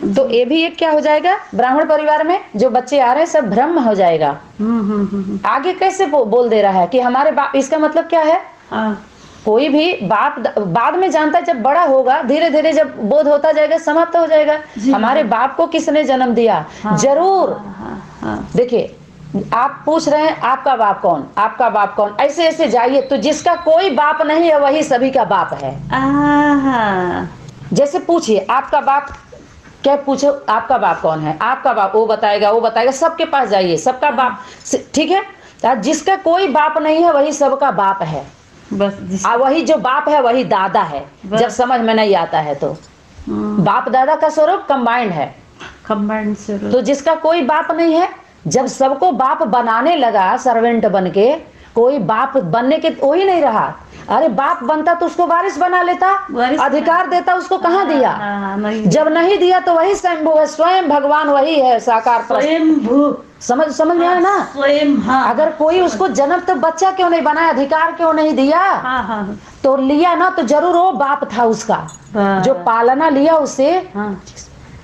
तो ये भी एक क्या हो जाएगा, ब्राह्मण परिवार में जो बच्चे आ रहे हैं सब भ्रम हो जाएगा। आगे कैसे बोल दे रहा है कि हमारे बाप, इसका मतलब क्या है? कोई भी बाप बाद में जानता है, जब बड़ा होगा धीरे धीरे जब बोध होता जाएगा समाप्त हो जाएगा। हमारे बाप को किसने जन्म दिया? जरूर। देखिए आप पूछ रहे हैं आपका बाप कौन, आपका बाप कौन, ऐसे ऐसे जाइए तो जिसका कोई बाप नहीं है वही सभी का बाप है। जैसे पूछिए आपका बाप, क्या पूछो आपका बाप कौन है, आपका बाप, वो बताएगा वो बताएगा, सबके पास जाइए सबका बाप, ठीक है। जिसका कोई बाप नहीं है वही सबका बाप है। बस वही जो बाप है वही दादा है। जब समझ में नहीं आता है तो बाप दादा का स्वरूप कंबाइंड है, कंबाइंड स्वरूप। तो जिसका कोई बाप नहीं है, जब सबको बाप बनाने लगा सर्वेंट बन के, कोई बाप बनने के वही नहीं रहा। अरे बाप बनता तो उसको वारिस बना लेता, अधिकार देता, उसको कहाँ दिया? जब नहीं दिया तो वही स्वयं है, स्वयं भगवान वही है, साकार स्वयं। समझ में आया ना? स्वयं। अगर कोई उसको जन्म तो बच्चा क्यों नहीं बनाया, अधिकार क्यों नहीं दिया? तो लिया ना तो जरूर वो बाप था उसका, जो पालना लिया उसे।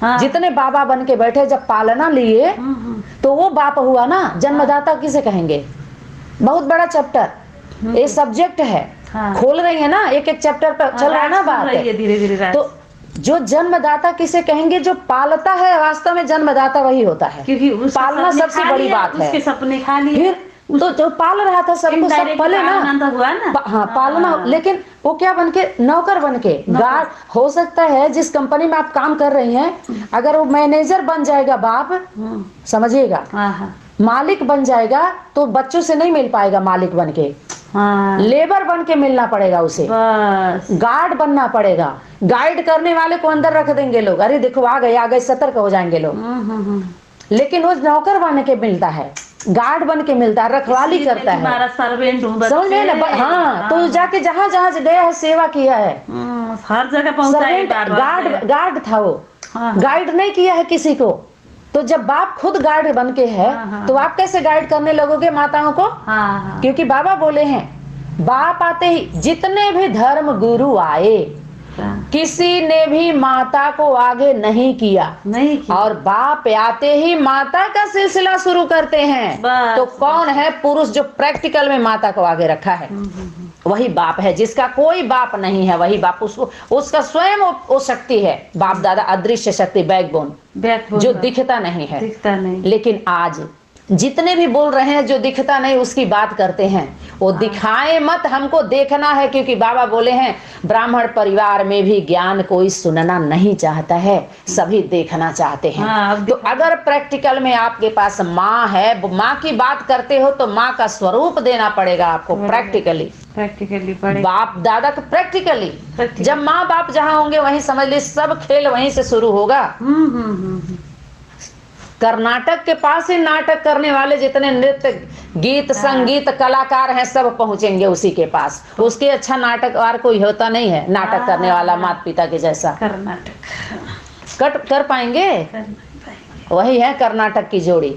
जितने बाबा बन के बैठे जब पालना लिए तो वो बाप हुआ ना। जन्मदाता किसे कहेंगे? बहुत बड़ा चैप्टर, ये सब्जेक्ट है। खोल रही है ना, एक एक चैप्टर पर चल रहा है ना बात, धीरे धीरे। तो जो जन्मदाता किसे कहेंगे? जो पालता है वास्तव में जन्मदाता वही होता है, क्योंकि पालना सबसे बड़ी बात है। उसके सपने खा लिए तो जो पाल रहा था सबको, सब पले ना, हुआ ना? पालना। लेकिन वो क्या बन के? नौकर बन के, गार्ड। हो सकता है जिस कंपनी में आप काम कर रही हैं, अगर वो मैनेजर बन जाएगा बाप, समझिएगा, मालिक बन जाएगा तो बच्चों से नहीं मिल पाएगा मालिक बन के, लेबर बन के मिलना पड़ेगा उसे, गार्ड बनना पड़ेगा। गाइड करने वाले को अंदर रख देंगे लोग, अरे देखो आ गए, सतर्क हो जाएंगे लोग। लेकिन वो नौकर बन के मिलता है, गार्ड बन के मिलता है, रखवाली करता है, हमारा सर्वेंट हूँ, समझ में ना? हाँ, तो जाके जहाँ जहाँ गया है सेवा किया है, हर जगह पहुंचा। गार्ड था वो, गाइड नहीं किया है किसी को। तो जब बाप खुद गार्ड बन के है तो आप कैसे गाइड करने लगोगे माताओं को? क्योंकि बाबा बोले हैं, बाप आते ही जितने भी धर्म गुरु आए किसी ने भी माता को आगे नहीं किया, और बाप आते ही माता का सिलसिला शुरू करते हैं। तो कौन है पुरुष जो प्रैक्टिकल में माता को आगे रखा है? वही बाप है। जिसका कोई बाप नहीं है वही बाप, उसको उसका स्वयं वो शक्ति है, बाप दादा अदृश्य शक्ति, बैकबोन, जो दिखता नहीं है। लेकिन आज जितने भी बोल रहे हैं जो दिखता नहीं उसकी बात करते हैं, वो दिखाए मत, हमको देखना है। क्योंकि बाबा बोले हैं ब्राह्मण परिवार में भी ज्ञान कोई सुनना नहीं चाहता है, सभी देखना चाहते हैं। तो अगर प्रैक्टिकल में आपके पास माँ है, माँ की बात करते हो तो माँ का स्वरूप देना पड़ेगा आपको प्रैक्टिकली बाप दादा को प्रैक्टिकली। जब माँ बाप जहाँ होंगे वहीं समझ ली सब खेल वहीं से शुरू होगा। कर्नाटक के पास ही नाटक करने वाले जितने नृत्य गीत संगीत कलाकार हैं सब पहुंचेंगे उसी के पास। उसके अच्छा नाटककार कोई होता नहीं है, नाटक करने वाला माता पिता के जैसा। कर्नाटक कर पाएंगे? वही है कर्नाटक की जोड़ी।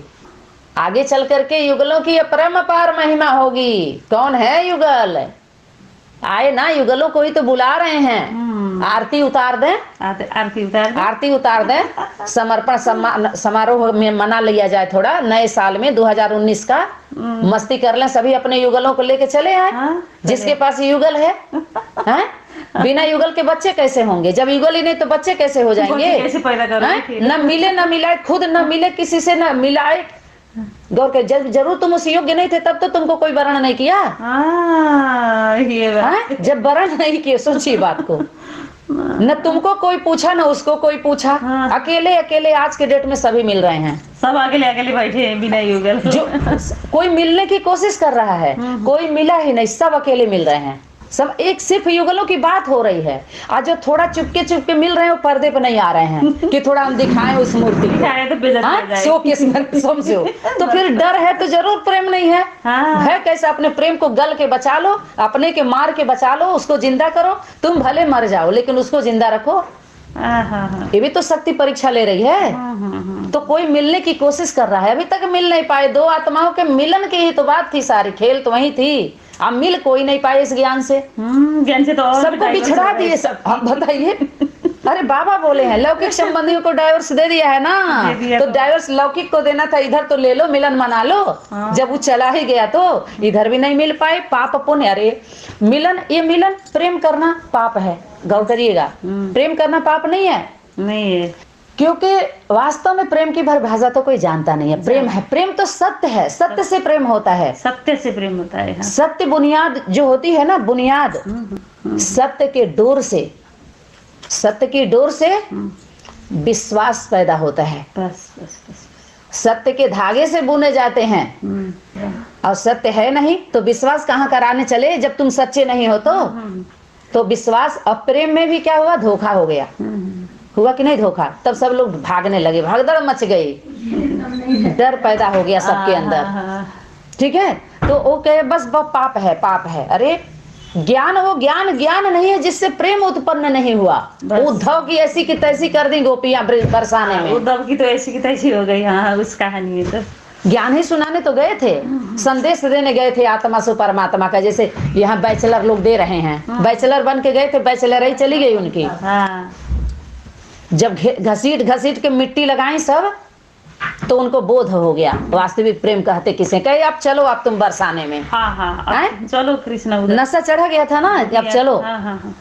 आगे चल करके युगलों की परम अपार महिमा होगी। कौन है युगल? आए ना, युगलों को ही तो बुला रहे हैं। आरती उतार दें, आरती उतार दें। समर्पण समारोह में मना लिया जाए थोड़ा, नए साल में 2019 का मस्ती कर लें, सभी अपने युगलों को लेके चले आए। जिसके पास युगल है, बिना युगल के बच्चे कैसे होंगे? जब युगल ही नहीं तो बच्चे कैसे हो जाएंगे? कैसे पैदा करोगे? न मिले न मिलाए, खुद न मिले किसी से न मिलाए। गौर कर, जरूर तुम उस योग्य नहीं थे तब तो तुमको कोई वर्ण नहीं किया। जब वर्ण नहीं किए, सोचिए बात को, न तुमको कोई पूछा न उसको कोई पूछा। अकेले अकेले आज के डेट में सभी मिल रहे हैं, सब अकेले अकेले बैठे हैं बिना युगल। जो कोई मिलने की कोशिश कर रहा है, कोई मिला ही नहीं, सब अकेले मिल रहे हैं। सब एक सिर्फ युगलों की बात हो रही है। आज जो थोड़ा चुपके चुपके मिल रहे हैं वो पर्दे पे नहीं आ रहे हैं कि थोड़ा हम दिखाएं उस मूर्ति को, समझो। तो फिर डर है तो जरूर प्रेम नहीं है। है कैसा? अपने प्रेम को गल के बचा लो, अपने के मार के बचा लो, उसको जिंदा करो। तुम भले मर जाओ लेकिन उसको जिंदा रखो। ये भी तो शक्ति परीक्षा ले रही है। तो कोई मिलने की कोशिश कर रहा है, अभी तक मिल नहीं पाए। दो आत्माओं के मिलन की ही तो बात थी, सारी खेल तो वही थी। अब मिल कोई नहीं पाए इस ज्ञान से। ज्ञान से तो सबको बिछड़ा दिए सब। आप बताइए अरे बाबा बोले हैं लौकिक संबंधियों को डाइवोर्स दे दिया है ना, दे दिया तो तो। डाइवोर्स लौकिक को देना था, इधर तो ले लो, मिलन मना लो। हाँ। जब वो चला ही गया तो इधर भी नहीं मिल पाए, पाप पुण्य। अरे मिलन, ये मिलन प्रेम करना पाप है, गौर करिएगा। प्रेम करना पाप नहीं है, नहीं है। क्योंकि वास्तव में प्रेम की परिभाषा तो कोई जानता नहीं है। प्रेम है, प्रेम तो सत्य है, सत्य से प्रेम होता है। सत्य से प्रेम होता है। हाँ। सत्य बुनियाद जो होती है ना, बुनियाद सत्य के डोर से, सत्य की डोर से विश्वास पैदा होता है। बस बस बस। सत्य के धागे से बुने जाते हैं, और सत्य है नहीं तो विश्वास कहाँ कराने चले, जब तुम सच्चे नहीं हो तो विश्वास। और प्रेम में भी क्या हुआ, धोखा हो गया। हुआ कि नहीं धोखा, तब सब लोग भागने लगे, भगदड़ मच गई, डर पैदा हो गया सबके अंदर। ठीक है, तो वो कहे बस वो पाप है, पाप है। अरे ज्ञान, वो ज्ञान ज्ञान नहीं है जिससे प्रेम उत्पन्न नहीं हुआ। उद्धव की ऐसी की तैसी कर दी गोपियां बरसाने में। उद्धव की तो ऐसी की तैसी हो गई। हाँ, उस कहानी में तो ज्ञान ही सुनाने तो गए थे, संदेश देने गए थे आत्मा से परमात्मा का। जैसे यहाँ बैचलर लोग दे रहे हैं, बैचलर बन के गए थे, बैचलर ही चली गई उनकी। हाँ। जब घसीट घसीट के मिट्टी लगाई सब, तो उनको बोध हो गया वास्तविक प्रेम कहते किसे, कहे अब चलो, अब तुम बरसाने में। हाँ हाँ, अब चलो कृष्ण उधर। नशा चढ़ा गया था ना, अब चलो। हाँ हाँ हाँ।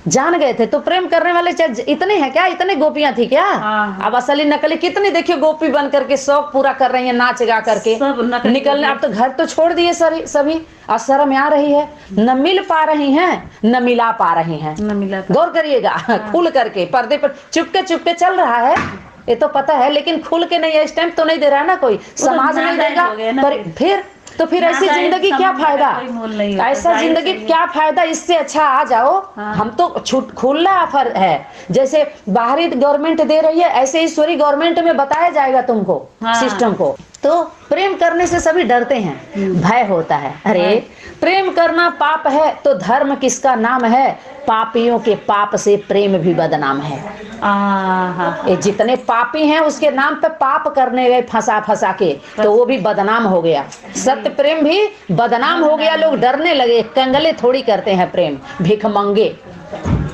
जान गए थे। तो प्रेम करने वाले इतने हैं क्या, इतने गोपियां थी क्या? हाँ। अब असली नकली कितनी देखिए गोपी बन करके शौक पूरा कर रही है, नाच गा करके सब नकली निकलने। अब तो घर तो छोड़ दिए सभी, और शर्म आ रही है, न मिल पा रही हैं न मिला पा रही हैं। न मिला। गौर करिएगा, खुल करके पर्दे पर चुपके चुपके चल रहा है, ये तो पता है, लेकिन खुल के नहीं, इस टाइम तो नहीं दे रहा है ना कोई, समाज नहीं देगा। पर फिर ऐसी जिंदगी क्या फायदा, ऐसा जिंदगी क्या फायदा, इससे अच्छा आ जाओ। हम तो छूट खुला ऑफर है, जैसे बाहरी गवर्नमेंट दे रही है, ऐसे ईश्वरी गवर्नमेंट में बताया जाएगा तुमको सिस्टम को। तो प्रेम करने से सभी डरते हैं, भय होता है। अरे प्रेम करना पाप है तो धर्म किसका नाम है, पापियों के पाप से प्रेम भी बदनाम है। ये जितने पापी हैं उसके नाम पे पाप करने गए फंसा फंसा के, तो वो भी बदनाम हो गया। सत्य प्रेम भी बदनाम हो गया, लोग डरने लगे, कंगले थोड़ी करते हैं प्रेम, भिख मंगे।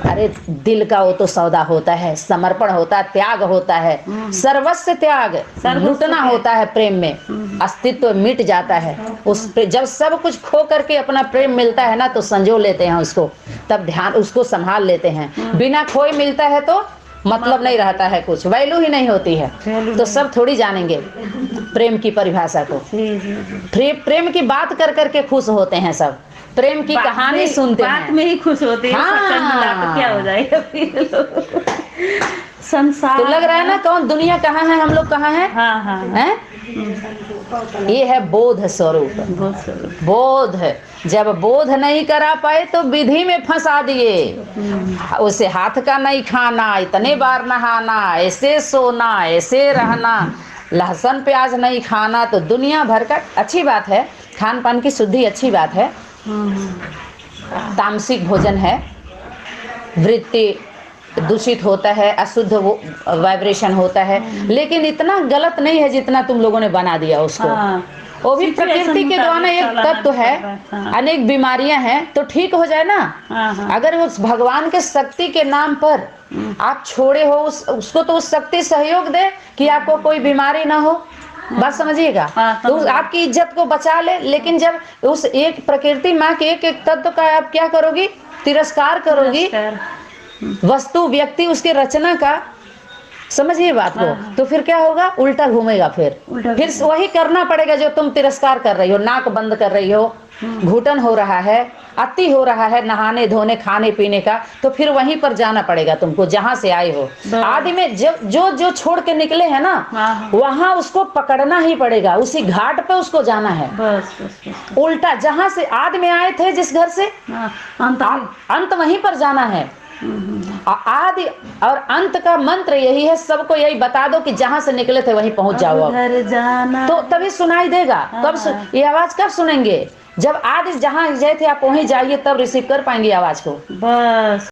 अरे दिल का वो तो सौदा होता है, समर्पण होता है, त्याग होता है, सर्वस्व त्याग, लुटना होता है प्रेम में, अस्तित्व मिट जाता है। उस जब सब कुछ खो करके अपना प्रेम मिलता है ना, तो संजो लेते हैं उसको, तब ध्यान उसको संभाल लेते हैं। बिना खोए मिलता है तो मतलब नहीं रहता है, कुछ वैल्यू ही नहीं होती है। तो सब थोड़ी जानेंगे प्रेम की परिभाषा को। प्रेम की बात कर करके खुश होते हैं सब, प्रेम की कहानी सुनते हैं, बात में ही खुश होते हैं। हाँ। तो क्या हो जाएगा संसार। तो लग रहा है ना कौन दुनिया कहाँ है, हम लोग कहाँ हैं? हाँ हाँ हैं? ये है बोध स्वरूप। बोध, जब बोध नहीं करा पाए तो विधि में फंसा दिए। उसे हाथ का नहीं खाना, इतने बार नहाना, ऐसे सोना, ऐसे रहना, लहसुन प्याज नहीं खाना, तो दुनिया भर का। अच्छी बात है, खान पान की शुद्धि अच्छी बात है, तामसिक भोजन है, वृत्ति दूषित होता है, अशुद्ध वाइब्रेशन होता है, लेकिन इतना गलत नहीं है जितना तुम लोगों ने बना दिया उसको। वो भी प्रकृति के द्वारा एक तत्व है, अनेक बीमारियां हैं, तो ठीक हो जाए ना। अगर उस भगवान के शक्ति के नाम पर आप छोड़े हो उसको, तो उस शक्ति सहयोग दे कि आपको कोई बीमारी ना हो। बात समझिएगा। तो आपकी इज्जत को बचा ले, लेकिन जब उस एक प्रकृति माँ के एक एक तत्व का आप क्या करोगी, तिरस्कार करोगी, वस्तु व्यक्ति उसके रचना का, समझिए बात को, तो फिर क्या होगा, उल्टा घूमेगा। फिर वही करना पड़ेगा जो तुम तिरस्कार कर रही हो। नाक बंद कर रही हो, घुटन हो रहा है, अति हो रहा है नहाने धोने खाने पीने का, तो फिर वहीं पर जाना पड़ेगा तुमको जहां से आए हो। आदि में जो छोड़ के निकले हैं ना, वहां उसको पकड़ना ही पड़ेगा, उसी घाट पे उसको जाना है। बस। उल्टा जहां से आदि में आए थे, जिस घर से अंत वहीं पर जाना है। आदि और अंत का मंत्र यही है, सबको यही बता दो कि जहां से निकले थे वहीं पहुंच जाओ। अब तो तभी सुनाई देगा। कब ये आवाज कब सुनेंगे, जब आदि जहां गए थे आप वहीं जाइए, तब रिसीव कर पाएंगे आवाज को। बस।